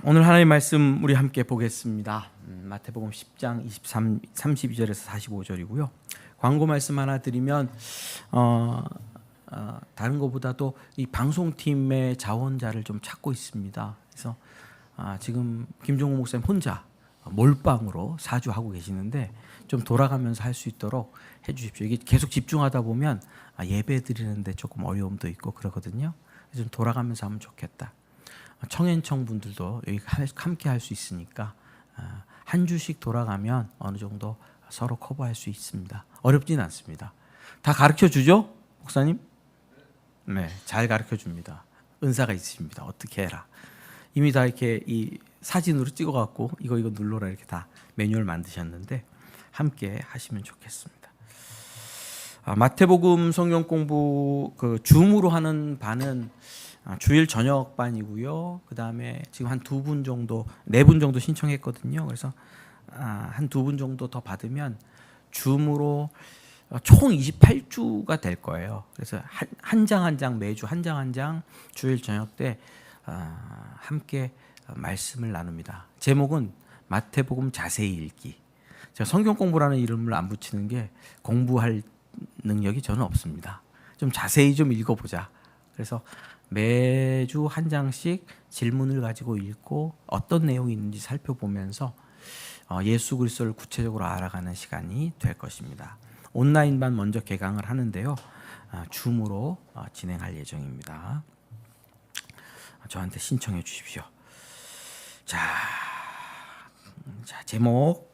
오늘 하나님의 말씀 우리 함께 보겠습니다. 마태복음 10장 32절에서 45절이고요. 광고 말씀 하나 드리면 다른 것보다도 이 방송팀의 자원자를 좀 찾고 있습니다. 그래서 지금 김종우 목사님 혼자 몰빵으로 사주하고 계시는데 좀 돌아가면서 할 수 있도록 해주십시오. 이게 계속 집중하다 보면 예배 드리는데 조금 어려움도 있고 그러거든요. 좀 돌아가면서 하면 좋겠다. 청년청 분들도 여기 함께 할 수 있으니까 한 주씩 돌아가면 어느 정도 서로 커버할 수 있습니다. 어렵진 않습니다. 다 가르쳐 주죠, 목사님? 네, 잘 가르쳐 줍니다. 은사가 있으십니다. 어떻게 해라. 이미 다 이렇게 이 사진으로 찍어갖고 이거 눌러라 이렇게 다 매뉴얼 만드셨는데 함께 하시면 좋겠습니다. 마태복음 성경 공부 그 줌으로 하는 반은 주일 저녁반이고요. 그 다음에 지금 한 2분 정도, 4분 정도 신청했거든요. 그래서 한 2분 정도 더 받으면 줌으로 총 28주가 될 거예요. 그래서 한 장 한 장 매주 한 장 주일 저녁 때 함께 말씀을 나눕니다. 제목은 마태복음 자세히 읽기. 제가 성경 공부라는 이름을 안 붙이는 게 공부할 능력이 저는 없습니다. 좀 자세히 좀 읽어보자. 그래서 매주 한 장씩 질문을 가지고 읽고 어떤 내용이 있는지 살펴보면서 예수 그리스도를 구체적으로 알아가는 시간이 될 것입니다. 온라인반 먼저 개강을 하는데요. 줌으로 진행할 예정입니다. 저한테 신청해 주십시오. 자, 제목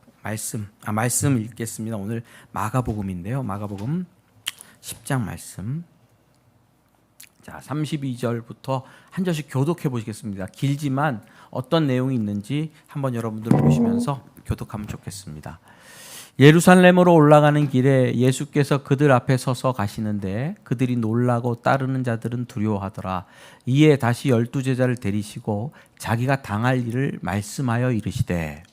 말씀 읽겠습니다. 오늘 마가복음인데요. 마가복음 10장 말씀. 자, 32절부터 한 절씩 교독해 보시겠습니다. 길지만 어떤 내용이 있는지 한번 여러분들 보시면서 교독하면 좋겠습니다. 예루살렘으로 올라가는 길에 예수께서 그들 앞에 서서 가시는데 그들이 놀라고 따르는 자들은 두려워하더라. 이에 다시 12제자를 데리시고 자기가 당할 일을 말씀하여 이르시되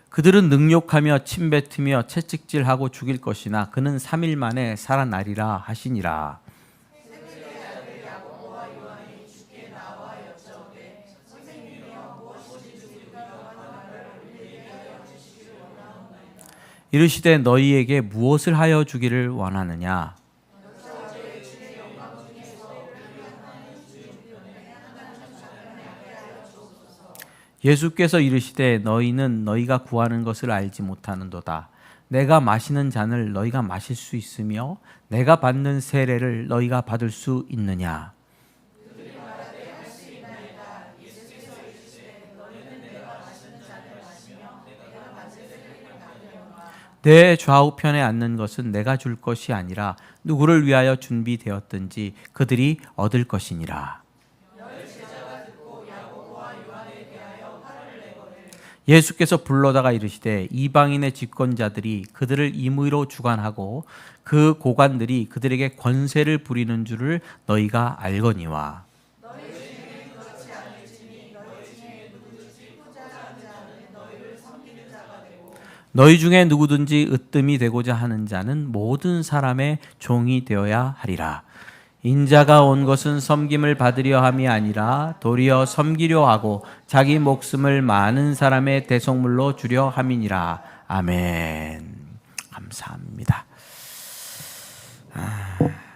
그들은 능욕하며 침뱉으며 채찍질하고 죽일 것이나 그는 3일 만에 살아나리라 하시니라. 이르시되 너희에게 무엇을 하여 주기를 원하느냐? 예수께서 이르시되 너희는 너희가 구하는 것을 알지 못하는도다. 내가 마시는 잔을 너희가 마실 수 있으며 내가 받는 세례를 너희가 받을 수 있느냐? 내 좌우편에 앉는 것은 내가 줄 것이 아니라 누구를 위하여 준비되었든지 그들이 얻을 것이니라. 예수께서 불러다가 이르시되 이방인의 집권자들이 그들을 임의로 주관하고 그 고관들이 그들에게 권세를 부리는 줄을 너희가 알거니와 너희 중에 누구든지 으뜸이 되고자 하는 자는 모든 사람의 종이 되어야 하리라. 인자가 온 것은 섬김을 받으려 함이 아니라 도리어 섬기려 하고 자기 목숨을 많은 사람의 대속물로 주려 함이니라. 아멘. 감사합니다.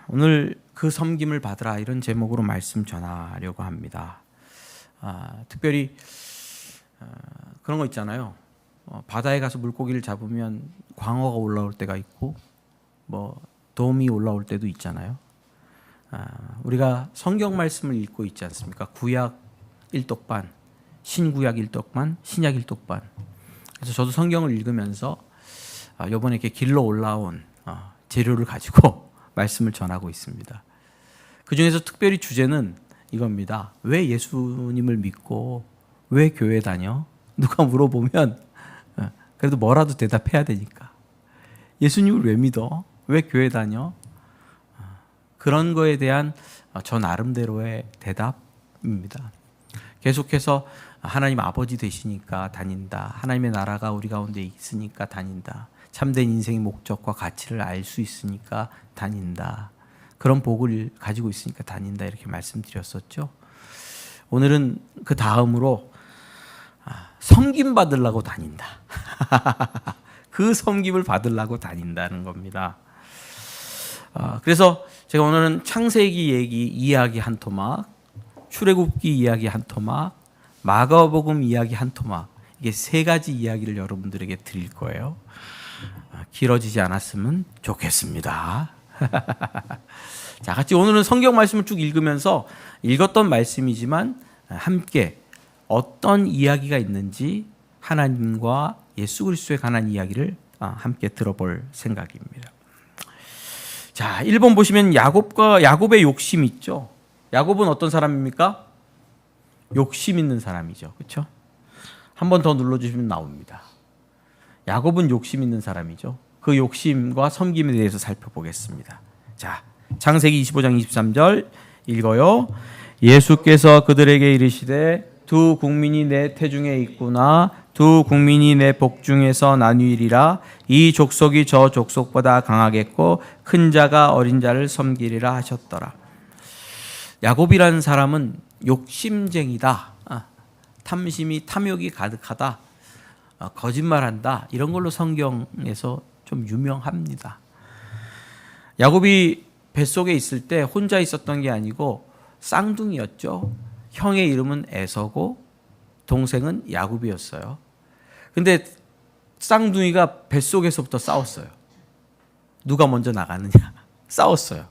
오늘 그 섬김을 받으라 이런 제목으로 말씀 전하려고 합니다. 특별히 그런 거 있잖아요. 바다에 가서 물고기를 잡으면 광어가 올라올 때가 있고 뭐 돔이 올라올 때도 있잖아요. 우리가 성경 말씀을 읽고 있지 않습니까? 구약 1독반, 신구약 1독반, 신약 1독반. 그래서 저도 성경을 읽으면서 이번에 이렇게 길러 올라온 재료를 가지고 말씀을 전하고 있습니다. 그 중에서 특별히 주제는 이겁니다. 왜 예수님을 믿고 왜 교회 다녀? 누가 물어보면 그래도 뭐라도 대답해야 되니까. 예수님을 왜 믿어? 왜 교회 다녀? 그런 거에 대한 저 나름대로의 대답입니다. 계속해서 하나님 아버지 되시니까 다닌다. 하나님의 나라가 우리 가운데 있으니까 다닌다. 참된 인생의 목적과 가치를 알 수 있으니까 다닌다. 그런 복을 가지고 있으니까 다닌다. 이렇게 말씀드렸었죠. 오늘은 그 다음으로 섬김 받으려고 다닌다. 그 섬김을 받으려고 다닌다는 겁니다. 그래서 제가 오늘은 창세기 이야기 한 토막, 출애굽기 이야기 한 토막, 마가복음 이야기 한 토막, 이게 세 가지 이야기를 여러분들에게 드릴 거예요. 길어지지 않았으면 좋겠습니다. 자, 같이 오늘은 성경 말씀을 쭉 읽으면서 읽었던 말씀이지만 함께 어떤 이야기가 있는지 하나님과 예수 그리스도에 관한 이야기를 함께 들어볼 생각입니다. 자, 1번 보시면 야곱의 욕심 있죠. 야곱은 어떤 사람입니까? 욕심 있는 사람이죠. 그렇죠? 한 번 더 눌러주시면 나옵니다. 야곱은 욕심 있는 사람이죠. 그 욕심과 섬김에 대해서 살펴보겠습니다. 자, 창세기 25장 23절 읽어요. 예수께서 그들에게 이르시되 두 국민이 내 태중에 있구나. 두 국민이 내 복중에서 나뉘리라. 이 족속이 저 족속보다 강하겠고 큰 자가 어린 자를 섬기리라 하셨더라. 야곱이라는 사람은 욕심쟁이다. 탐심이 탐욕이 가득하다. 거짓말한다. 이런 걸로 성경에서 좀 유명합니다. 야곱이 뱃속에 있을 때 혼자 있었던 게 아니고 쌍둥이였죠. 형의 이름은 에서고 동생은 야곱이었어요. 근데 쌍둥이가 뱃속에서부터 싸웠어요. 누가 먼저 나가느냐 싸웠어요.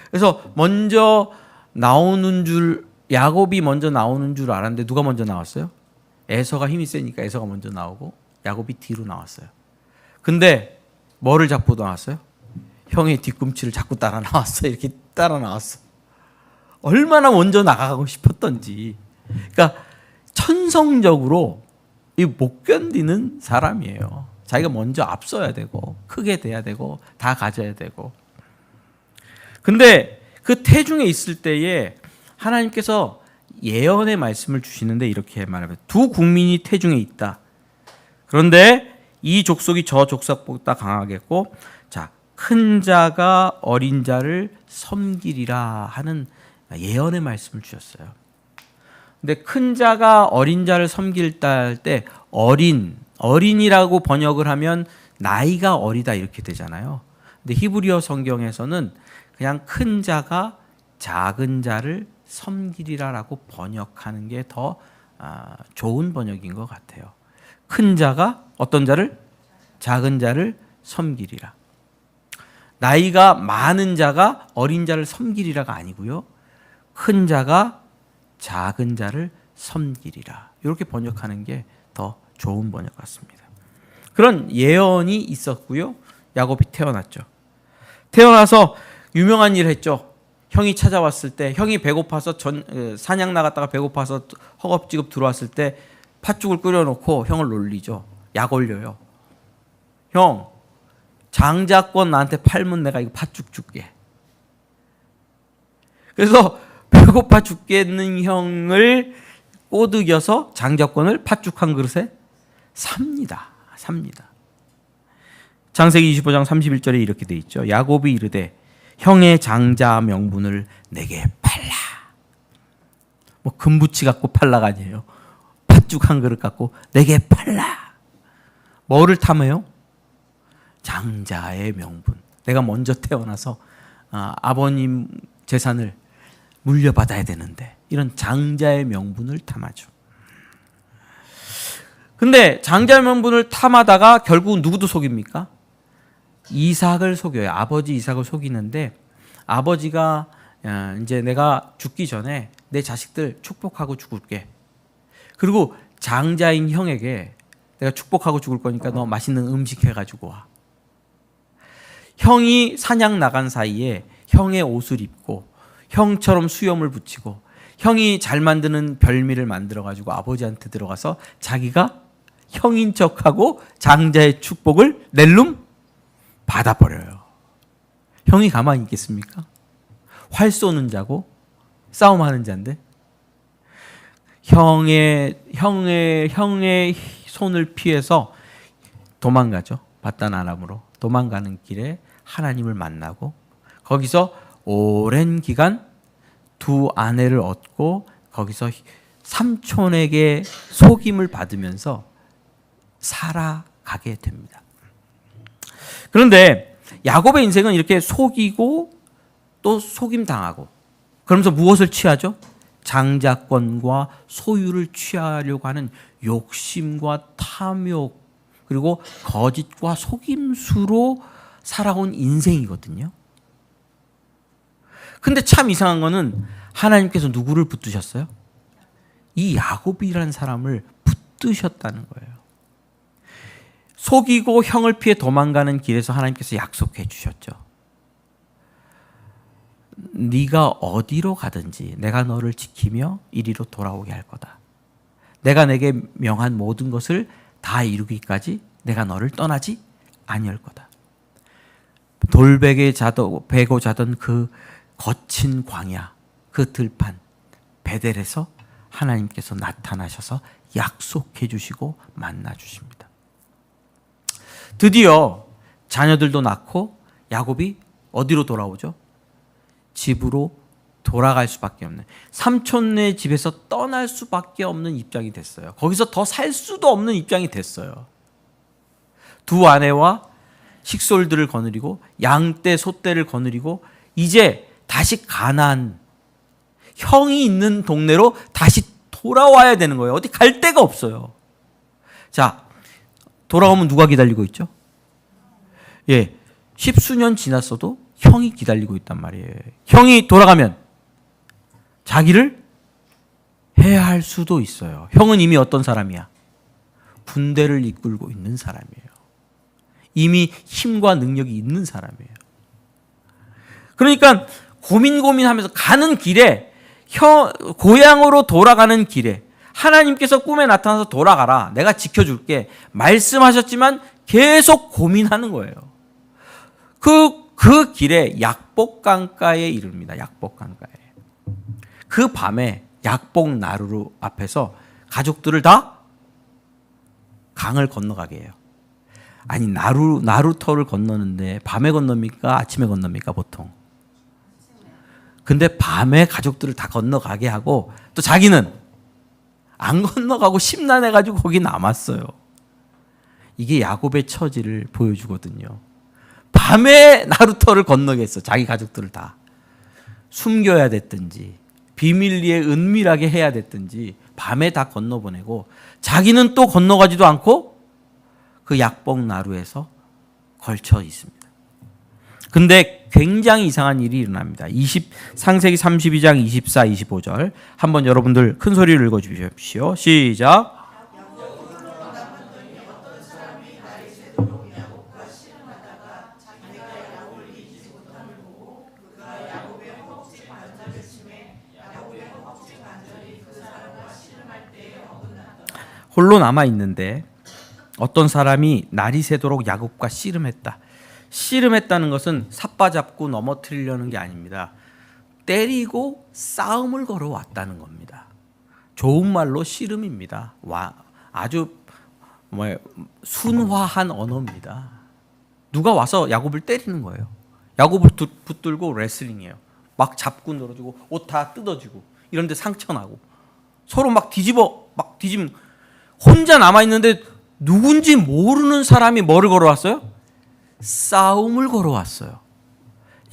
그래서 먼저 나오는 줄, 야곱이 먼저 나오는 줄 알았는데 누가 먼저 나왔어요? 에서가 힘이 세니까 에서가 먼저 나오고 야곱이 뒤로 나왔어요. 근데 뭐를 잡고 나왔어요? 형의 뒤꿈치를 잡고 따라 나왔어. 이렇게 따라 나왔어. 얼마나 먼저 나가고 싶었던지. 그러니까 천성적으로 못 견디는 사람이에요. 자기가 먼저 앞서야 되고 크게 돼야 되고 다 가져야 되고. 근데 그 태중에 있을 때에 하나님께서 예언의 말씀을 주시는데 이렇게 말합니다. 두 국민이 태중에 있다. 그런데 이 족속이 저 족속보다 강하겠고, 자, 큰 자가 어린 자를 섬기리라 하는 예언의 말씀을 주셨어요. 근데 큰 자가 어린 자를 섬길 때 어린이라고 번역을 하면 나이가 어리다 이렇게 되잖아요. 근데 히브리어 성경에서는 그냥 큰 자가 작은 자를 섬기리라라고 번역하는 게 더 좋은 번역인 것 같아요. 큰 자가 어떤 자를? 작은 자를 섬기리라. 나이가 많은 자가 어린 자를 섬기리라가 아니고요. 큰 자가 작은 자를 섬기리라. 이렇게 번역하는 게 더 좋은 번역 같습니다. 그런 예언이 있었고요. 야곱이 태어났죠. 태어나서 유명한 일을 했죠. 형이 찾아왔을 때, 형이 배고파서 사냥 나갔다가 배고파서 허겁지겁 들어왔을 때 팥죽을 끓여놓고 형을 놀리죠. 약 올려요. 형, 장자권 나한테 팔면 내가 이거 팥죽 줄게. 그래서 배고파 죽겠는 형을 꼬드겨서 장자권을 팥죽 한 그릇에 삽니다. 창세기 25장 31절에 이렇게 돼 있죠. 야곱이 이르되 형의 장자 명분을 내게 팔라. 뭐 금부치 갖고 팔라가 아니에요. 팥죽 한 그릇 갖고 내게 팔라. 뭐를 탐해요? 장자의 명분. 내가 먼저 태어나서 아버님 재산을 물려받아야 되는데 이런 장자의 명분을 탐하죠. 근데 장자의 명분을 탐하다가 결국은 누구도 속입니까? 이삭을 속여요. 아버지 이삭을 속이는데 아버지가 이제 내가 죽기 전에 내 자식들 축복하고 죽을게. 그리고 장자인 형에게 내가 축복하고 죽을 거니까 너 맛있는 음식 해가지고 와. 형이 사냥 나간 사이에 형의 옷을 입고 형처럼 수염을 붙이고 형이 잘 만드는 별미를 만들어가지고 아버지한테 들어가서 자기가 형인 척하고 장자의 축복을 낼름 받아버려요. 형이 가만히 있겠습니까? 활 쏘는 자고 싸움하는 자인데. 형의 손을 피해서 도망가죠. 바단 아람으로 도망가는 길에 하나님을 만나고 거기서 오랜 기간 두 아내를 얻고 거기서 삼촌에게 속임을 받으면서 살아가게 됩니다. 그런데 야곱의 인생은 이렇게 속이고 또 속임 당하고 그러면서 무엇을 취하죠? 장자권과 소유를 취하려고 하는 욕심과 탐욕 그리고 거짓과 속임수로 살아온 인생이거든요. 근데 참 이상한 거는 하나님께서 누구를 붙드셨어요? 이 야곱이라는 사람을 붙드셨다는 거예요. 속이고 형을 피해 도망가는 길에서 하나님께서 약속해 주셨죠. 네가 어디로 가든지 내가 너를 지키며 이리로 돌아오게 할 거다. 내가 내게 명한 모든 것을 다 이루기까지 내가 너를 떠나지 아니할 거다. 돌베개 베고 자던 그 거친 광야, 그 들판 베델에서 하나님께서 나타나셔서 약속해 주시고 만나 주십니다. 드디어 자녀들도 낳고 야곱이 어디로 돌아오죠? 집으로 돌아갈 수밖에 없는, 삼촌네 집에서 떠날 수밖에 없는 입장이 됐어요. 거기서 더 살 수도 없는 입장이 됐어요. 두 아내와 식솔들을 거느리고 양떼 소떼를 거느리고 이제 다시 가나안 형이 있는 동네로 다시 돌아와야 되는 거예요. 어디 갈 데가 없어요. 자, 돌아오면 누가 기다리고 있죠? 예, 10수년 지났어도 형이 기다리고 있단 말이에요. 형이 돌아가면 자기를 해야 할 수도 있어요. 형은 이미 어떤 사람이야? 군대를 이끌고 있는 사람이에요. 이미 힘과 능력이 있는 사람이에요. 그러니까 고민하면서 가는 길에 고향으로 돌아가는 길에 하나님께서 꿈에 나타나서 돌아가라. 내가 지켜줄게. 말씀하셨지만 계속 고민하는 거예요. 그 길에 약복강가에 이릅니다. 약복강가에. 그 밤에 약복 나루 앞에서 가족들을 다 강을 건너가게 해요. 아니 나루터를 건너는데 밤에 건넙니까? 아침에 건넙니까? 보통. 근데 밤에 가족들을 다 건너가게 하고 또 자기는 안 건너가고 심란해가지고 거기 남았어요. 이게 야곱의 처지를 보여주거든요. 밤에 나루터를 건너겠어. 자기 가족들을 다 숨겨야 됐든지 비밀리에 은밀하게 해야 됐든지 밤에 다 건너보내고 자기는 또 건너가지도 않고 그 약복 나루에서 걸쳐 있습니다. 근데 굉장히 이상한 일이 일어납니다. 창세기 32장 24, 25절 한번 여러분들 큰 소리로 읽어주십시오. 시작. 홀로 남아있는데 어떤 사람이 날이 새도록 야곱과 씨름했다. 씨름했다는 것은 삿바잡고 넘어뜨리려는 게 아닙니다. 때리고 싸움을 걸어왔다는 겁니다. 좋은 말로 씨름입니다. 아주 순화한 언어입니다. 누가 와서 야곱을 때리는 거예요. 야곱을 붙들고 레슬링해요. 막 잡고 늘어지고 옷 다 뜯어지고 이런데 상처나고 서로 막 뒤집으면 혼자 남아있는데 누군지 모르는 사람이 뭐를 걸어왔어요? 싸움을 걸어왔어요.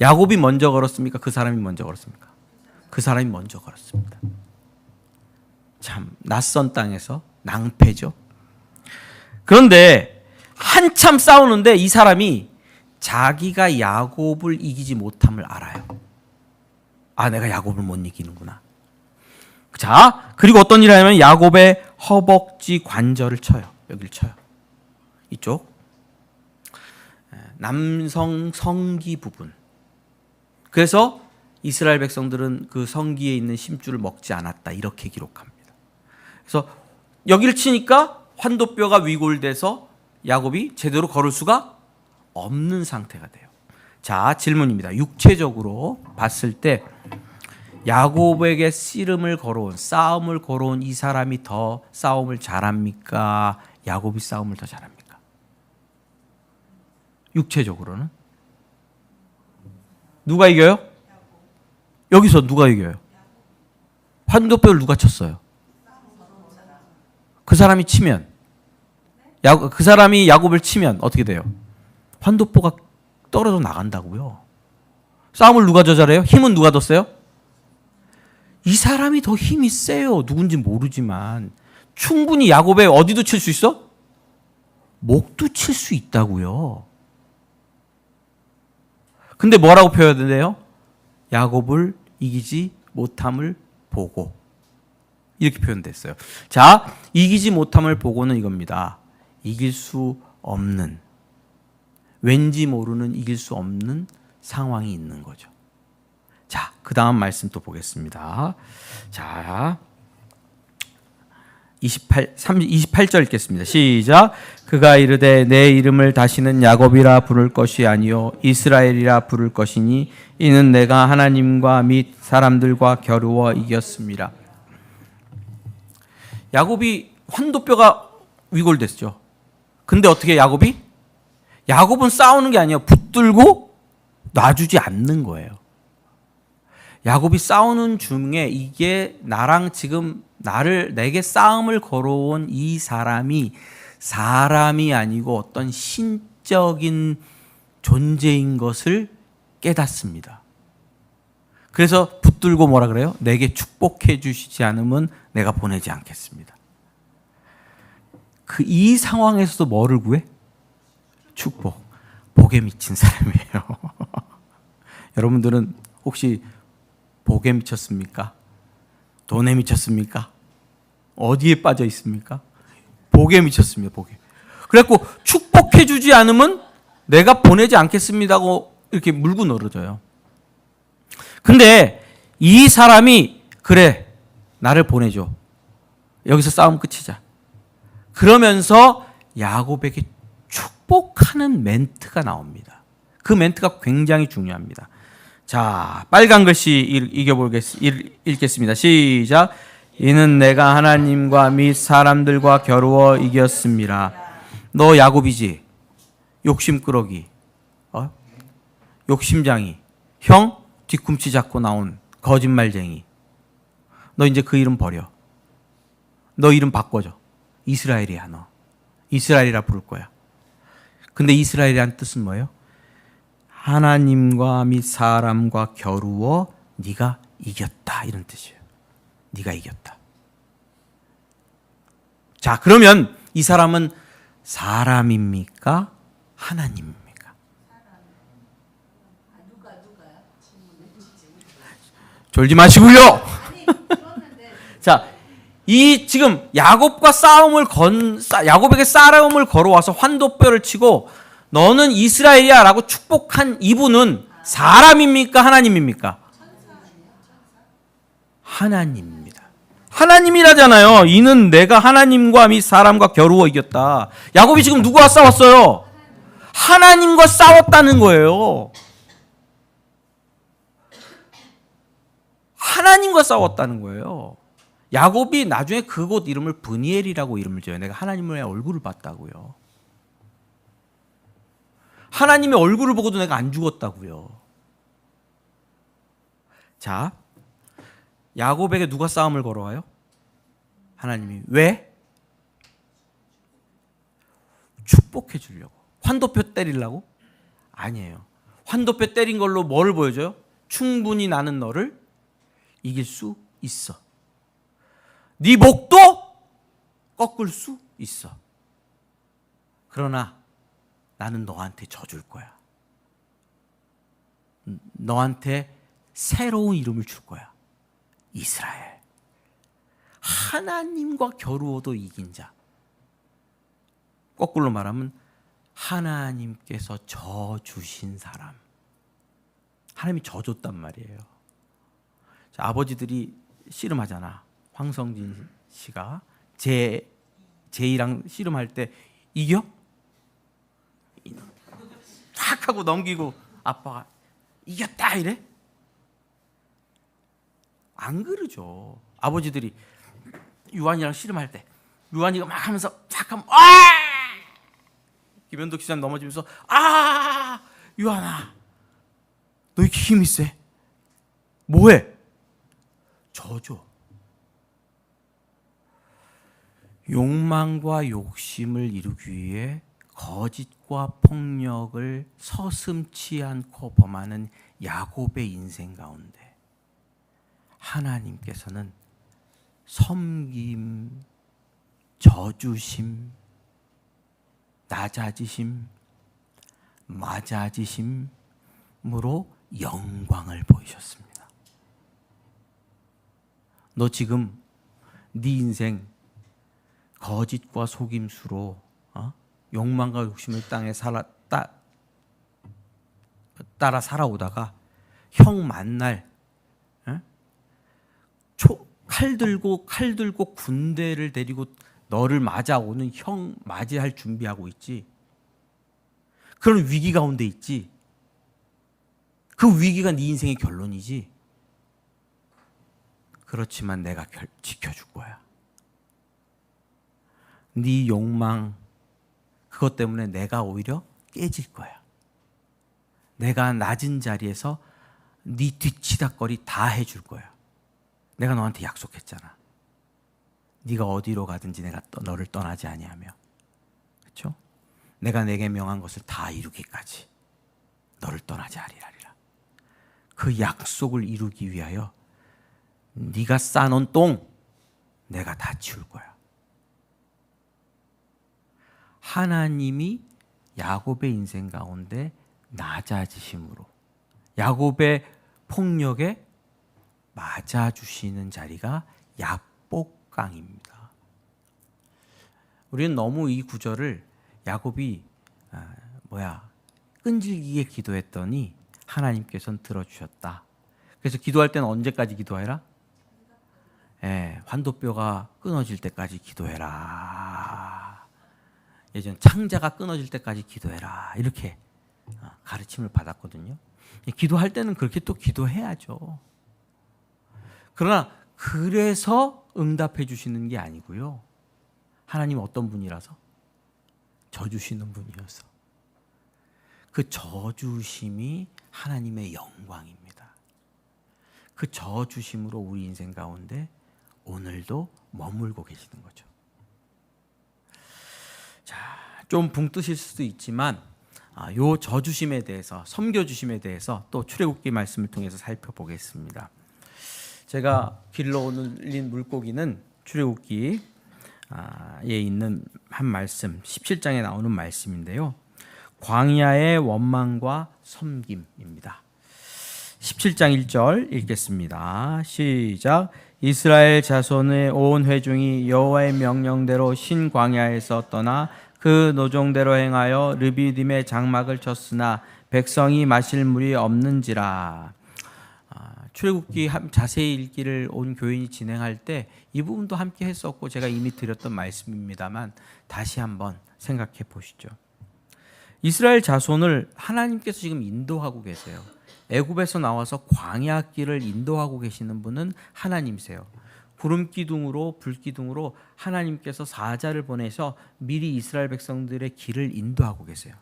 야곱이 먼저 걸었습니까? 그 사람이 먼저 걸었습니까? 그 사람이 먼저 걸었습니다. 참 낯선 땅에서 낭패죠. 그런데 한참 싸우는데 이 사람이 자기가 야곱을 이기지 못함을 알아요. 아, 내가 야곱을 못 이기는구나. 자, 그리고 어떤 일을 하냐면 야곱의 허벅지 관절을 쳐요. 여기를 쳐요. 이쪽 남성 성기 부분. 그래서 이스라엘 백성들은 그 성기에 있는 심줄을 먹지 않았다. 이렇게 기록합니다. 그래서 여기를 치니까 환도뼈가 위골돼서 야곱이 제대로 걸을 수가 없는 상태가 돼요. 자, 질문입니다. 육체적으로 봤을 때 야곱에게 씨름을 걸어온, 싸움을 걸어온 이 사람이 더 싸움을 잘합니까? 야곱이 싸움을 더 잘합니까? 육체적으로는 누가 이겨요? 여기서 누가 이겨요? 환도뼈를 누가 쳤어요? 그 사람이 치면, 그 사람이 야곱을 치면 어떻게 돼요? 환도뼈가 떨어져 나간다고요. 싸움을 누가 더 잘해요? 힘은 누가 더 세요? 이 사람이 더 힘이 세요. 누군지 모르지만 충분히 야곱의 어디도 칠 수 있어? 목도 칠 수 있다고요. 근데 뭐라고 표현해요? 야곱을 이기지 못함을 보고, 이렇게 표현됐어요. 자, 이기지 못함을 보고는 이겁니다. 이길 수 없는, 왠지 모르는 이길 수 없는 상황이 있는 거죠. 자, 그 다음 말씀 또 보겠습니다. 자, 28절 읽겠습니다. 시작. 그가 이르되 내 이름을 다시는 야곱이라 부를 것이 아니요 이스라엘이라 부를 것이니 이는 내가 하나님과 및 사람들과 겨루어 이겼습니다. 야곱이 환도뼈가 위골됐죠. 근데 어떻게 야곱은 싸우는 게 아니에요. 붙들고 놔주지 않는 거예요. 야곱이 싸우는 중에 이게 나랑 지금 내게 싸움을 걸어온 이 사람이 아니고 어떤 신적인 존재인 것을 깨닫습니다. 그래서 붙들고 뭐라 그래요? 내게 축복해 주시지 않으면 내가 보내지 않겠습니다. 이 상황에서도 뭐를 구해? 축복. 복에 미친 사람이에요. 여러분들은 혹시 복에 미쳤습니까? 돈에 미쳤습니까? 어디에 빠져 있습니까? 복에 미쳤습니다. 복에. 그래갖고 축복해 주지 않으면 내가 보내지 않겠습니다고 이렇게 물고 늘어져요. 근데 이 사람이 그래 나를 보내줘. 여기서 싸움 끝이자. 그러면서 야곱에게 축복하는 멘트가 나옵니다. 그 멘트가 굉장히 중요합니다. 자, 빨간 글씨 읽겠습니다. 시작. 이는 내가 하나님과 및 사람들과 겨루어 이겼습니다. 너 야곱이지? 욕심꾸러기, 욕심장이, 형 뒤꿈치 잡고 나온 거짓말쟁이. 너 이제 그 이름 버려. 너 이름 바꿔줘. 이스라엘이야 너. 이스라엘이라 부를 거야. 근데 이스라엘이란 뜻은 뭐예요? 하나님과 및 사람과 겨루어 네가 이겼다, 이런 뜻이에요. 네가 이겼다. 자, 그러면 이 사람은 사람입니까? 하나님입니까? 졸지 마시고요. 자, 이 지금 야곱에게 싸움을 걸어와서 환도뼈를 치고 너는 이스라엘이야 라고 축복한 이분은 사람입니까? 하나님입니까? 하나님입니다. 하나님이라잖아요. 이는 내가 하나님과 및 사람과 겨루어 이겼다. 야곱이 지금 누구와 싸웠어요? 하나님과 싸웠다는 거예요. 하나님과 싸웠다는 거예요. 야곱이 나중에 그곳 이름을 브니엘이라고 이름을 지어요. 내가 하나님의 얼굴을 봤다고요. 하나님의 얼굴을 보고도 내가 안 죽었다고요. 자, 야곱에게 누가 싸움을 걸어와요? 하나님이. 왜? 축복해 주려고. 환도표 때리려고? 아니에요. 환도표 때린 걸로 뭘 보여줘요? 충분히 나는 너를 이길 수 있어. 네 목도 꺾을 수 있어. 그러나 나는 너한테 져줄 거야. 너한테 새로운 이름을 줄 거야. 이스라엘. 하나님과 겨루어도 이긴 자. 거꾸로 말하면 하나님께서 져 주신 사람. 하나님이 져 줬단 말이에요. 자, 아버지들이 씨름하잖아. 황성진 씨가 제이랑 씨름할 때 이겨? 탁 하고 넘기고 아빠가 이겼다 이래? 안 그러죠. 아버지들이 유한이랑 씨름할 때 유한이가 막 하면서 착 하면 김현덕 기사님 넘어지면서 유한아 너 이렇게 힘이 세? 뭐해? 저죠. 욕망과 욕심을 이루기 위해 거짓과 폭력을 서슴지 않고 범하는 야곱의 인생 가운데 하나님께서는 섬김, 저주심, 낮아지심, 맞아지심으로 영광을 보이셨습니다. 너 지금 네 인생 거짓과 속임수로 욕망과 욕심을 땅에 따라 살아오다가 형 만날 칼 들고 군대를 데리고 너를 맞아오는 형 맞이할 준비하고 있지. 그런 위기 가운데 있지. 그 위기가 네 인생의 결론이지. 그렇지만 내가 지켜줄 거야. 네 욕망 그것 때문에 내가 오히려 깨질 거야. 내가 낮은 자리에서 네 뒤치다거리 다 해줄 거야. 내가 너한테 약속했잖아. 네가 어디로 가든지 내가 너를 떠나지 아니하며, 그렇죠? 내가 내게 명한 것을 다 이루기까지 너를 떠나지 아니하리라. 그 약속을 이루기 위하여 네가 쌓아놓은 똥 내가 다 치울 거야. 하나님이 야곱의 인생 가운데 낮아지심으로 야곱의 폭력에 맞아주시는 자리가 약복강입니다. 우리는 너무 이 구절을 야곱이 끈질기게 기도했더니 하나님께서는 들어주셨다. 그래서 기도할 때는 언제까지 기도해라? 환도뼈가 끊어질 때까지 기도해라. 예전 창자가 끊어질 때까지 기도해라. 이렇게 가르침을 받았거든요. 기도할 때는 그렇게 또 기도해야죠. 그러나 그래서 응답해 주시는 게 아니고요. 하나님 어떤 분이라서? 져주시는 분이어서. 그 져주심이 하나님의 영광입니다. 그 져주심으로 우리 인생 가운데 오늘도 머물고 계시는 거죠. 자, 좀 붕 뜨실 수도 있지만 요 져주심에 대해서, 섬겨주심에 대해서 또 출애굽기 말씀을 통해서 살펴보겠습니다. 제가 길러 올린 물고기는 출애굽기에 있는 한 말씀, 17장에 나오는 말씀인데요. 광야의 원망과 섬김입니다. 17장 1절 읽겠습니다. 시작. 이스라엘 자손의 온 회중이 여호와의 명령대로 신 광야에서 떠나 그 노종대로 행하여 르비딤의 장막을 쳤으나 백성이 마실 물이 없는지라. 출애굽기 자세히 읽기를 온 교인이 진행할 때 이 부분도 함께 했었고 제가 이미 드렸던 말씀입니다만 다시 한번 생각해 보시죠. 이스라엘 자손을 하나님께서 지금 인도하고 계세요. 애굽에서 나와서 광야 길을 인도하고 계시는 분은 하나님이세요. 구름 기둥으로 불 기둥으로 하나님께서 사자를 보내서 미리 이스라엘 백성들의 길을 인도하고 계세요.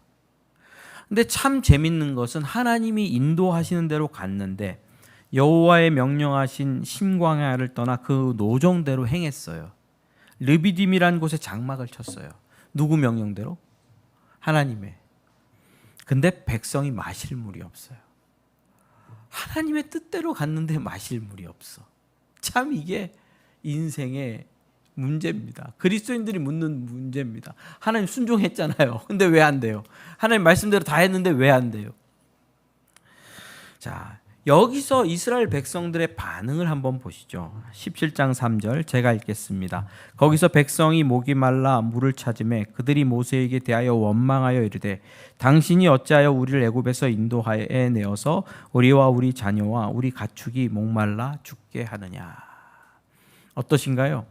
근데 참 재밌는 것은 하나님이 인도하시는 대로 갔는데 여호와의 명령하신 신광야를 떠나 그 노정대로 행했어요. 르비딤이라는 곳에 장막을 쳤어요. 누구 명령대로? 하나님의. 근데 백성이 마실 물이 없어요. 하나님의 뜻대로 갔는데 마실 물이 없어. 참 이게 인생의 문제입니다. 그리스도인들이 묻는 문제입니다. 하나님 순종했잖아요. 근데 왜 안 돼요? 하나님 말씀대로 다 했는데 왜 안 돼요? 자, 여기서 이스라엘 백성들의 반응을 한번 보시죠. 17장 3절 제가 읽겠습니다. 거기서 백성이 목이 말라 물을 찾으매 그들이 모세에게 대하여 원망하여 이르되 당신이 어찌하여 우리를 애굽에서 인도하여 내어서 우리와 우리 자녀와 우리 가축이 목말라 죽게 하느냐. 어떠신가요?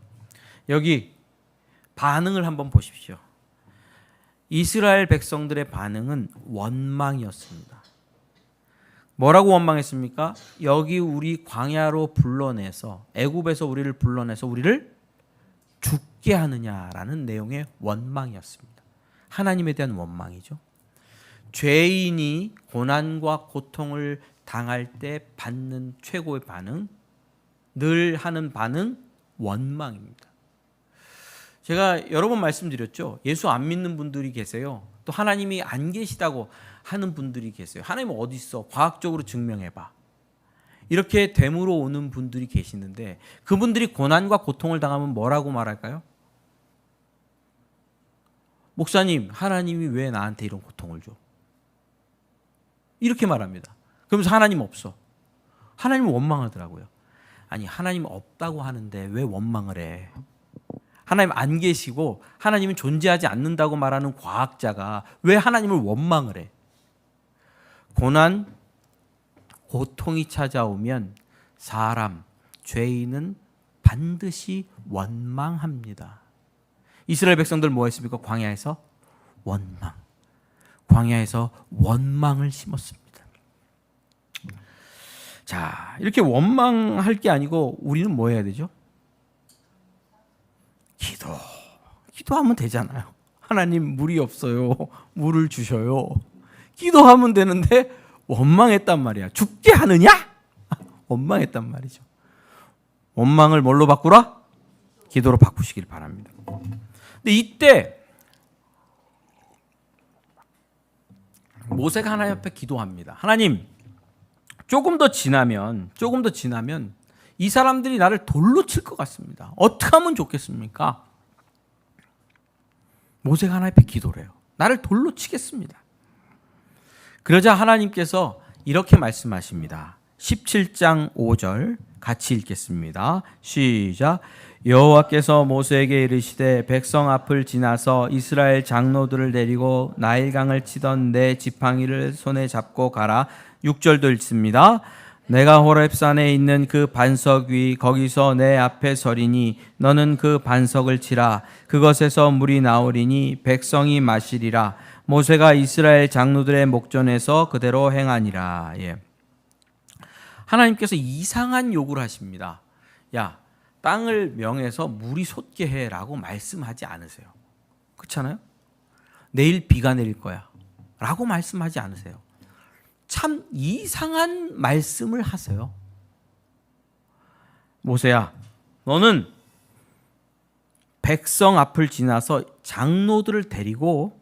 여기 반응을 한번 보십시오. 이스라엘 백성들의 반응은 원망이었습니다. 뭐라고 원망했습니까? 여기 우리 광야로 불러내서 애굽에서 우리를 불러내서 우리를 죽게 하느냐라는 내용의 원망이었습니다. 하나님에 대한 원망이죠. 죄인이 고난과 고통을 당할 때 받는 최고의 반응, 늘 하는 반응, 원망입니다. 제가 여러 번 말씀드렸죠. 예수 안 믿는 분들이 계세요. 또 하나님이 안 계시다고 하는 분들이 계세요. 하나님 어디 있어? 과학적으로 증명해봐. 이렇게 됨으로 오는 분들이 계시는데 그분들이 고난과 고통을 당하면 뭐라고 말할까요? 목사님, 하나님이 왜 나한테 이런 고통을 줘? 이렇게 말합니다. 그러면서 하나님 없어. 하나님을 원망하더라고요. 아니, 하나님 없다고 하는데 왜 원망을 해? 하나님 안 계시고 하나님은 존재하지 않는다고 말하는 과학자가 왜 하나님을 원망을 해? 고난, 고통이 찾아오면 사람, 죄인은 반드시 원망합니다. 이스라엘 백성들 뭐 했습니까? 광야에서 원망. 광야에서 원망을 심었습니다. 자, 이렇게 원망할 게 아니고 우리는 뭐 해야 되죠? 기도하면 되잖아요. 하나님 물이 없어요. 물을 주셔요. 기도하면 되는데 원망했단 말이야. 죽게 하느냐? 원망했단 말이죠. 원망을 뭘로 바꾸라? 기도로 바꾸시길 바랍니다. 근데 이때 모세가 하나님 앞에 기도합니다. 하나님, 조금 더 지나면 이 사람들이 나를 돌로 칠 것 같습니다. 어떻게 하면 좋겠습니까? 모세가 하나님 앞에 기도를 해요. 나를 돌로 치겠습니다. 그러자 하나님께서 이렇게 말씀하십니다. 17장 5절 같이 읽겠습니다. 시작. 여호와께서 모세에게 이르시되 백성 앞을 지나서 이스라엘 장로들을 데리고 나일강을 치던 내 지팡이를 손에 잡고 가라. 6절도 읽습니다. 내가 호렙산에 있는 그 반석 위 거기서 내 앞에 서리니 너는 그 반석을 치라. 그것에서 물이 나오리니 백성이 마시리라. 모세가 이스라엘 장로들의 목전에서 그대로 행하니라. 예. 하나님께서 이상한 요구를 하십니다. 야, 땅을 명해서 물이 솟게 해라고 말씀하지 않으세요. 그렇잖아요? 내일 비가 내릴 거야 라고 말씀하지 않으세요. 참 이상한 말씀을 하세요. 모세야, 너는 백성 앞을 지나서 장로들을 데리고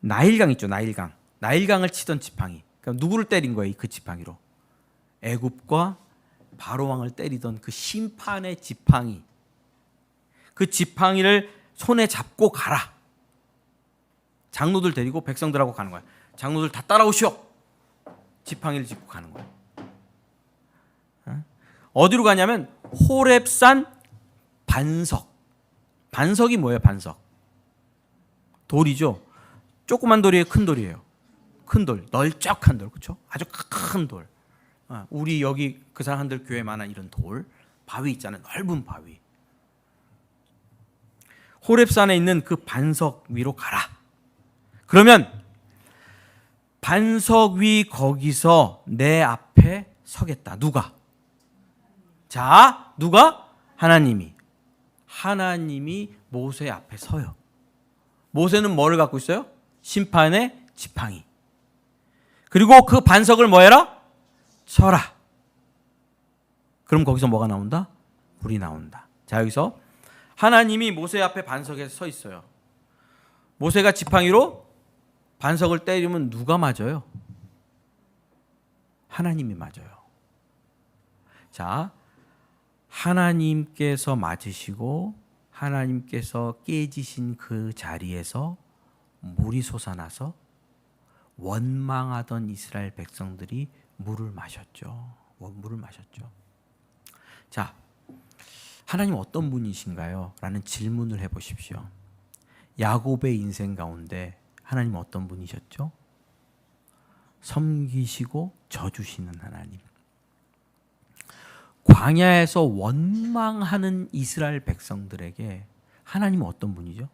나일강 있죠, 나일강. 나일강을 치던 지팡이. 그러니까 누구를 때린 거예요, 그 지팡이로? 애굽과 바로 왕을 때리던 그 심판의 지팡이. 그 지팡이를 손에 잡고 가라. 장로들 데리고 백성들하고 가는 거야. 장로들 다 따라오시오. 지팡이를 짚고 가는 거야. 어디로 가냐면 호렙산 반석. 반석이 뭐예요? 반석. 돌이죠. 조그만 돌이에요, 큰 돌이에요? 큰 돌, 널쩍한 돌, 그렇죠? 아주 큰 돌. 우리 여기 그 사람들 교회만한 이런 돌, 바위 있잖아요, 넓은 바위. 호렙산에 있는 그 반석 위로 가라. 그러면 반석 위 거기서 내 앞에 서겠다. 누가? 자, 누가? 하나님이. 하나님이 모세 앞에 서요. 모세는 뭐를 갖고 있어요? 심판의 지팡이. 그리고 그 반석을 뭐 해라? 쳐라. 그럼 거기서 뭐가 나온다? 물이 나온다. 자, 여기서 하나님이 모세 앞에 반석에 서 있어요. 모세가 지팡이로 반석을 때리면 누가 맞아요? 하나님이 맞아요. 자, 하나님께서 맞으시고 하나님께서 깨지신 그 자리에서 물이 솟아나서 원망하던 이스라엘 백성들이 물을 마셨죠. 물을 마셨죠. 자, 하나님 어떤 분이신가요? 라는 질문을 해보십시오. 야곱의 인생 가운데 하나님 어떤 분이셨죠? 섬기시고 져주시는 하나님. 광야에서 원망하는 이스라엘 백성들에게 하나님은 어떤 분이죠?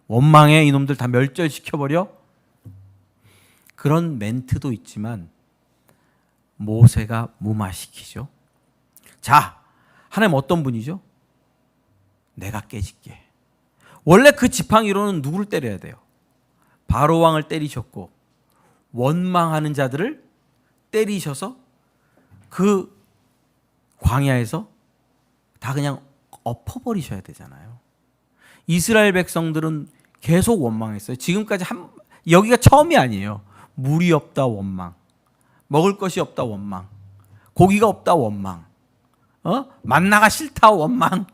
원망해, 이놈들 다 멸절시켜버려? 그런 멘트도 있지만 모세가 무마시키죠. 자, 하나님 어떤 분이죠? 내가 깨질게. 원래 그 지팡이로는 누구를 때려야 돼요? 바로 왕을 때리셨고 원망하는 자들을 때리셔서 그 광야에서 다 그냥 엎어버리셔야 되잖아요. 이스라엘 백성들은 계속 원망했어요. 지금까지 여기가 처음이 아니에요. 물이 없다 원망, 먹을 것이 없다 원망, 고기가 없다 원망, 만나가 싫다 원망,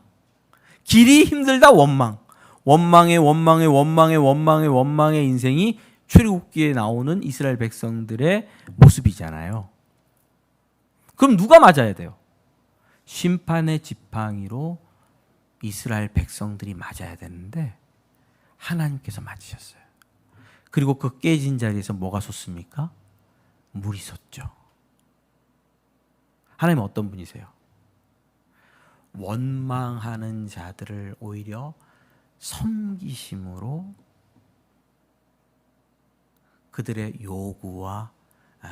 길이 힘들다 원망, 원망의 인생이 출애굽기에 나오는 이스라엘 백성들의 모습이잖아요. 그럼 누가 맞아야 돼요? 심판의 지팡이로 이스라엘 백성들이 맞아야 되는데 하나님께서 맞으셨어요. 그리고 그 깨진 자리에서 뭐가 솟습니까? 물이 솟죠. 하나님은 어떤 분이세요? 원망하는 자들을 오히려 섬기심으로 그들의 요구와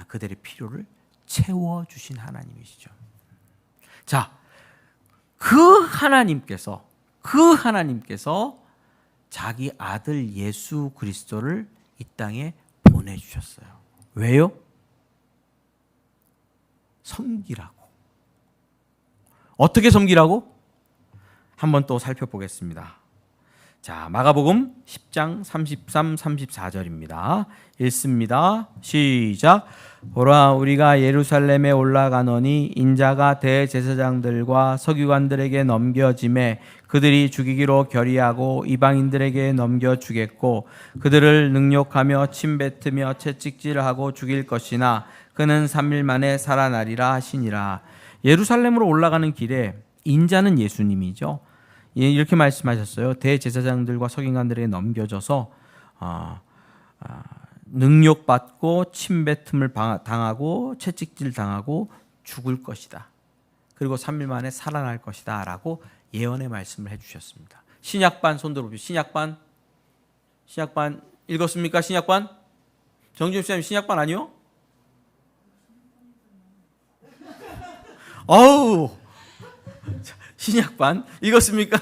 그들의 필요를 채워주신 하나님이시죠. 자, 그 하나님께서 자기 아들 예수 그리스도를 이 땅에 보내주셨어요. 왜요? 섬기라고. 어떻게 섬기라고? 한번 또 살펴보겠습니다. 자, 마가복음 10장 33, 34절입니다. 읽습니다. 시작. 보라, 우리가 예루살렘에 올라가노니 인자가 대제사장들과 서기관들에게 넘겨짐에 그들이 죽이기로 결의하고 이방인들에게 넘겨주겠고 그들을 능욕하며 침뱉으며 채찍질하고 죽일 것이나 그는 3일 만에 살아나리라 하시니라. 예루살렘으로 올라가는 길에 인자는 예수님이죠. 이렇게 말씀하셨어요. 대제사장들과 서기관들에게 넘겨져서 능욕받고 침뱉음을 당하고 채찍질 당하고 죽을 것이다. 그리고 3일 만에 살아날 것이다 라고 예언의 말씀을 해주셨습니다. 신약반 손 들어보십시오. 신약반 읽었습니까? 신약반? 정준 씨님 신약반 아니요? 어우, 신약반 읽었습니까?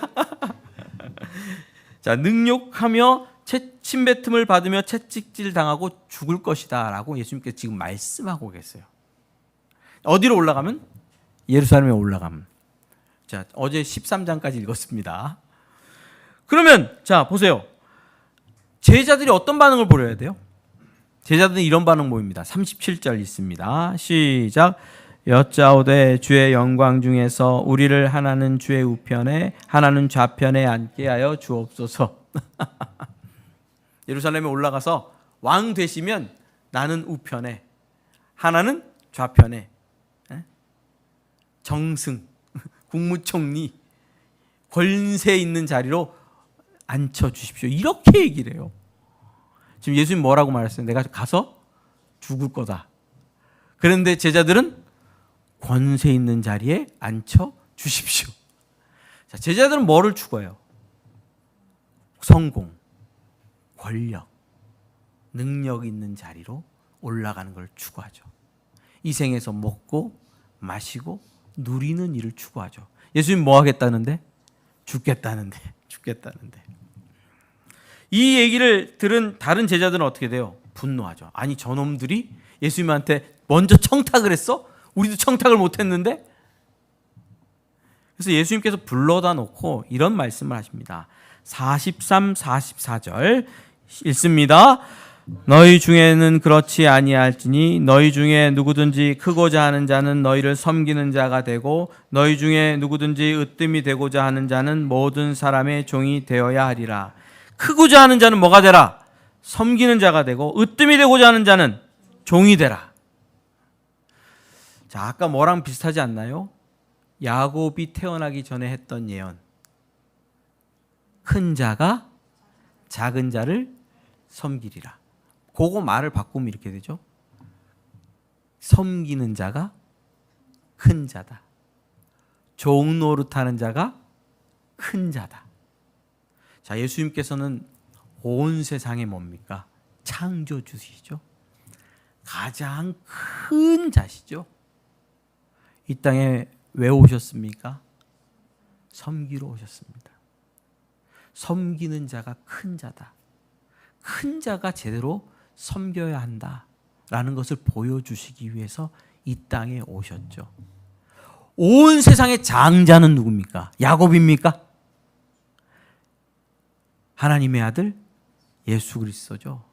자, 능욕하며 침뱉음을 받으며 채찍질 당하고 죽을 것이다 라고 예수님께서 지금 말씀하고 계세요. 어디로 올라가면? 예루살렘에 올라가면. 자, 어제 13장까지 읽었습니다. 그러면 자, 보세요. 제자들이 어떤 반응을 보여야 돼요? 제자들은 이런 반응 보입니다. 37절 있습니다. 시작. 여짜오되 주의 영광 중에서 우리를 하나는 주의 우편에 하나는 좌편에 앉게 하여 주옵소서. 예루살렘에 올라가서 왕 되시면 나는 우편에 하나는 좌편에 정승 국무총리 권세 있는 자리로 앉혀주십시오. 이렇게 얘기를 해요. 지금 예수님 뭐라고 말했어요? 내가 가서 죽을 거다. 그런데 제자들은 권세 있는 자리에 앉혀주십시오. 자, 제자들은 뭐를 추구해요? 성공, 권력, 능력 있는 자리로 올라가는 걸 추구하죠. 이 생에서 먹고 마시고 누리는 일을 추구하죠. 예수님 뭐 하겠다는데? 죽겠다는데. 이 얘기를 들은 다른 제자들은 어떻게 돼요? 분노하죠. 아니 저놈들이 예수님한테 먼저 청탁을 했어? 우리도 청탁을 못했는데? 그래서 예수님께서 불러다 놓고 이런 말씀을 하십니다. 43, 44절 읽습니다. 너희 중에는 그렇지 아니할지니 너희 중에 누구든지 크고자 하는 자는 너희를 섬기는 자가 되고 너희 중에 누구든지 으뜸이 되고자 하는 자는 모든 사람의 종이 되어야 하리라. 크고자 하는 자는 뭐가 되라? 섬기는 자가 되고 으뜸이 되고자 하는 자는 종이 되라. 자, 아까 뭐랑 비슷하지 않나요? 야곱이 태어나기 전에 했던 예언. 큰 자가 작은 자를 섬기리라. 그거 말을 바꾸면 이렇게 되죠. 섬기는 자가 큰 자다. 종 노릇하는 자가 큰 자다. 자, 예수님께서는 온 세상에 뭡니까? 창조주시죠. 가장 큰 자시죠. 이 땅에 왜 오셨습니까? 섬기러 오셨습니다. 섬기는 자가 큰 자다. 큰 자가 제대로 섬겨야 한다라는 것을 보여주시기 위해서 이 땅에 오셨죠. 온 세상의 장자는 누굽니까? 야곱입니까? 하나님의 아들 예수 그리스도죠.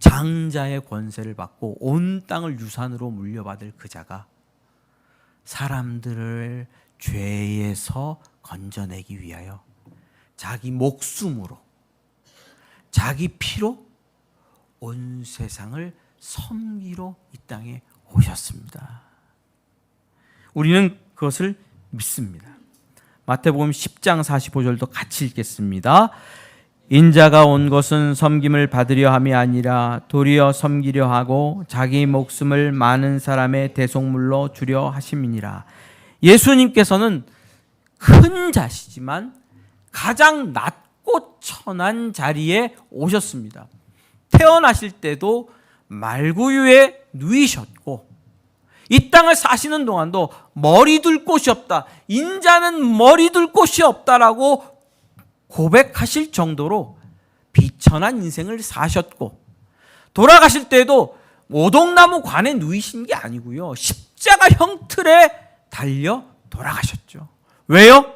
장자의 권세를 받고 온 땅을 유산으로 물려받을 그 자가 사람들을 죄에서 건져내기 위하여 자기 목숨으로 자기 피로 온 세상을 섬기러 이 땅에 오셨습니다. 우리는 그것을 믿습니다. 마태복음 10장 45절도 같이 읽겠습니다. 인자가 온 것은 섬김을 받으려 함이 아니라 도리어 섬기려 하고 자기 목숨을 많은 사람의 대속물로 주려 하심이니라. 예수님께서는 큰 자시지만 가장 낮고 천한 자리에 오셨습니다. 태어나실 때도 말구유에 누이셨고 이 땅을 사시는 동안도 머리 둘 곳이 없다. 인자는 머리 둘 곳이 없다라고 고백하실 정도로 비천한 인생을 사셨고 돌아가실 때도 오동나무 관에 누이신 게 아니고요. 십자가 형틀에 달려 돌아가셨죠. 왜요?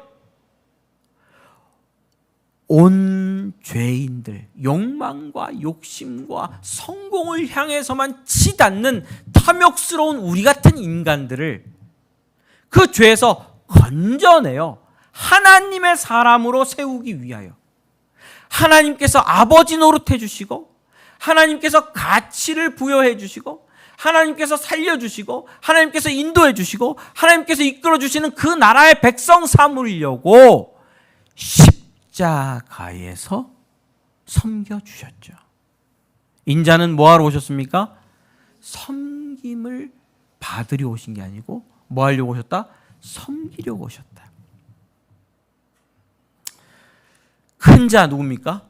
온 죄인들, 욕망과 욕심과 성공을 향해서만 치닫는 탐욕스러운 우리 같은 인간들을 그 죄에서 건져내어 하나님의 사람으로 세우기 위하여 하나님께서 아버지 노릇해 주시고 하나님께서 가치를 부여해 주시고 하나님께서 살려주시고 하나님께서 인도해 주시고 하나님께서 이끌어 주시는 그 나라의 백성 삼으려고 십자가에서 섬겨주셨죠. 인자는 뭐하러 오셨습니까? 섬김을 받으려 오신 게 아니고 뭐 하려고 오셨다? 섬기려고 오셨다. 큰 자 누굽니까?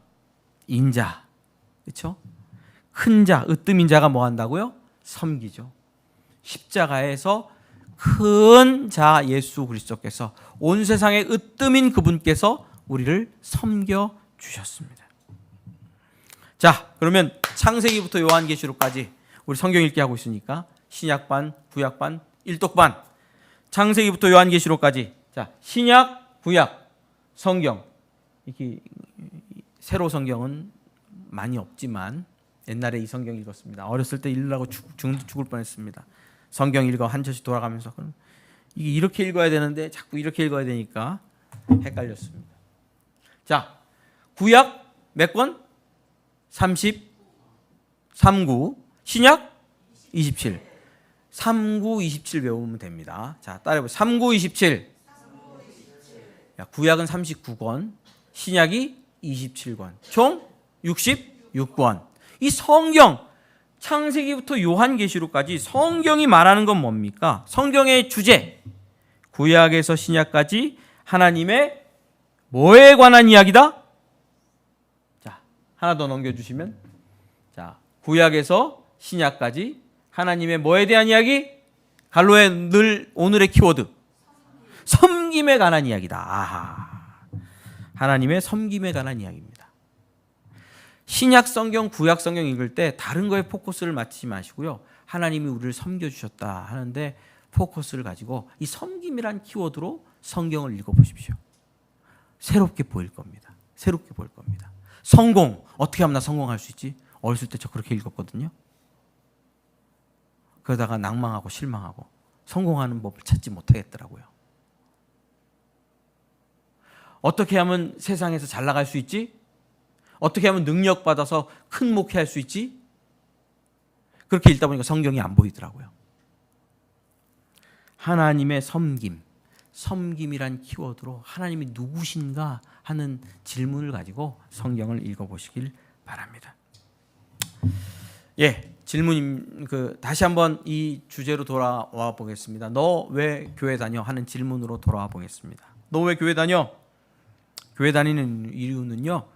인자. 그렇죠? 큰 자, 으뜸인 자가 뭐 한다고요? 섬기죠. 십자가에서 큰 자 예수 그리스도께서 온 세상의 으뜸인 그분께서 우리를 섬겨 주셨습니다. 자, 그러면 창세기부터 요한계시록까지 우리 성경 읽기 하고 있으니까 신약반, 구약반, 일독반 창세기부터 요한계시록까지 자, 신약, 구약, 성경 이렇게 새로 성경은 많이 없지만 옛날에 이 성경 읽었습니다. 어렸을 때 읽으려고 죽을 뻔했습니다. 성경 읽어 한 절씩 돌아가면서 이게 이렇게 읽어야 되는데 자꾸 이렇게 읽어야 되니까 헷갈렸습니다. 자, 구약 몇 권? 30, 39, 신약 27. 39, 27 외우면 됩니다. 자, 따라해보세요. 39, 27. 구약은 39권, 신약이 27권, 총 66권. 이 성경, 창세기부터 요한계시록까지 성경이 말하는 건 뭡니까? 성경의 주제, 구약에서 신약까지 하나님의 뭐에 관한 이야기다? 자, 하나 더 넘겨주시면, 자, 구약에서 신약까지 하나님의 뭐에 대한 이야기? 갈로의 늘 오늘의 키워드, 섬김에 관한 이야기다. 아하. 하나님의 섬김에 관한 이야기입니다. 신약 성경, 구약 성경 읽을 때 다른 거에 포커스를 맞추지 마시고요. 하나님이 우리를 섬겨주셨다 하는데 포커스를 가지고 이 섬김이란 키워드로 성경을 읽어보십시오. 새롭게 보일 겁니다. 새롭게 보일 겁니다. 성공, 어떻게 하면 나 성공할 수 있지? 어렸을 때 저 그렇게 읽었거든요. 그러다가 낭망하고 실망하고 성공하는 법을 찾지 못하겠더라고요. 어떻게 하면 세상에서 잘 나갈 수 있지? 어떻게 하면 능력받아서 큰 목회할 수 있지? 그렇게 읽다 보니까 성경이 안 보이더라고요. 하나님의 섬김, 섬김이란 키워드로 하나님이 누구신가 하는 질문을 가지고 성경을 읽어보시길 바랍니다. 예, 질문 다시 한번 이 주제로 돌아와 보겠습니다. 너 왜 교회 다녀? 하는 질문으로 돌아와 보겠습니다. 너 왜 교회 다녀? 교회 다니는 이유는요,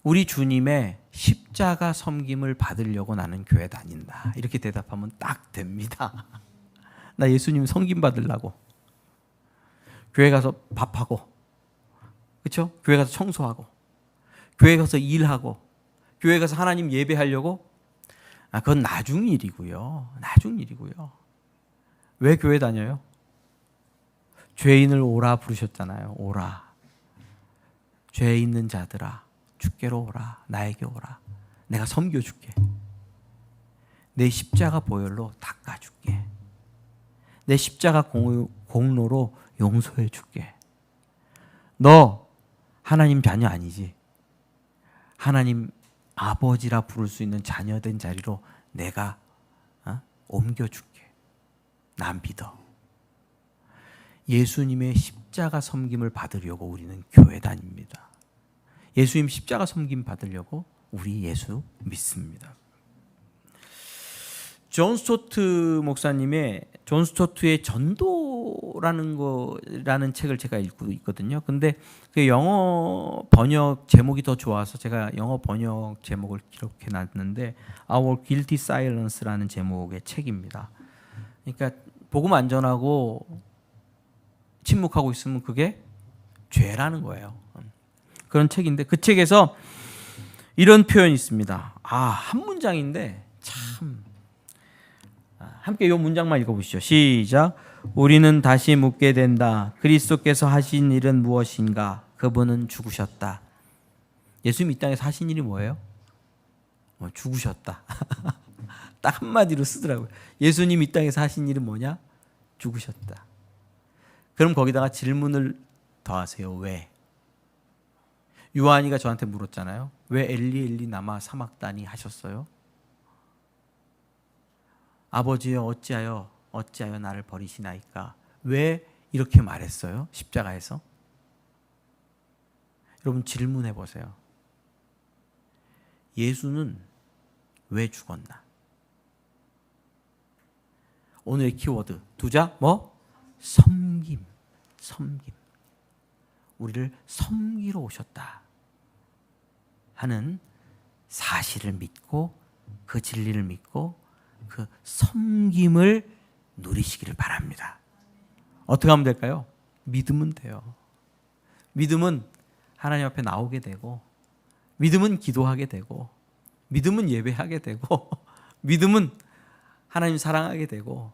우리 주님의 십자가 섬김을 받으려고 나는 교회 다닌다. 이렇게 대답하면 딱 됩니다. 나 예수님 섬김 받으려고. 교회 가서 밥하고, 그렇죠? 교회 가서 청소하고, 교회 가서 일하고, 교회 가서 하나님 예배하려고. 그건 나중 일이고요. 나중 일이고요. 왜 교회 다녀요? 죄인을 오라 부르셨잖아요. 오라. 죄 있는 자들아, 주께로 오라. 나에게 오라. 내가 섬겨줄게. 내 십자가 보혈로 닦아줄게. 내 십자가 공로로 용서해줄게. 너 하나님 자녀 아니지? 하나님 아버지라 부를 수 있는 자녀된 자리로 내가 옮겨줄게. 난 믿어. 예수님의 십자가 섬김을 받으려고 우리는 교회 다닙니다. 예수님 십자가 섬김 받으려고 우리 예수 믿습니다. 존 스토트 목사님의 존 스토트의 전도라는 책을 제가 읽고 있거든요. 근데 그 영어 번역 제목이 더 좋아서 제가 영어 번역 제목을 기록해 놨는데 Our Guilty Silence라는 제목의 책입니다. 그러니까 복음 안 전하고 침묵하고 있으면 그게 죄라는 거예요. 그런 책인데 그 책에서 이런 표현이 있습니다. 한 문장인데 참 함께 이 문장만 읽어보시죠. 시작. 우리는 다시 묻게 된다. 그리스도께서 하신 일은 무엇인가? 그분은 죽으셨다. 예수님 이 땅에서 하신 일이 뭐예요? 죽으셨다. 딱 한마디로 쓰더라고요. 예수님 이 땅에서 하신 일은 뭐냐? 죽으셨다. 그럼 거기다가 질문을 더하세요. 왜? 요한이가 저한테 물었잖아요. 왜 엘리 엘리 나마 사막다니 하셨어요? 아버지여 어찌하여 나를 버리시나이까? 왜 이렇게 말했어요? 십자가에서? 여러분 질문해 보세요. 예수는 왜 죽었나? 오늘의 키워드 두자 섬김. 우리를 섬기러 오셨다 하는 사실을 믿고 그 진리를 믿고 그 섬김을 누리시기를 바랍니다. 어떻게 하면 될까요? 믿으면 돼요. 믿음은 하나님 앞에 나오게 되고, 믿음은 기도하게 되고, 믿음은 예배하게 되고, 믿음은 하나님 사랑하게 되고,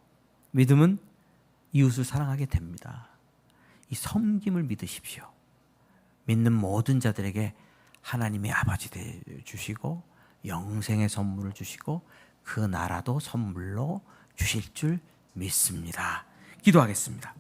믿음은 이웃을 사랑하게 됩니다. 이 섬김을 믿으십시오. 믿는 모든 자들에게 하나님의 아버지 되어 주시고 영생의 선물을 주시고 그 나라도 선물로 주실 줄 믿습니다. 기도하겠습니다.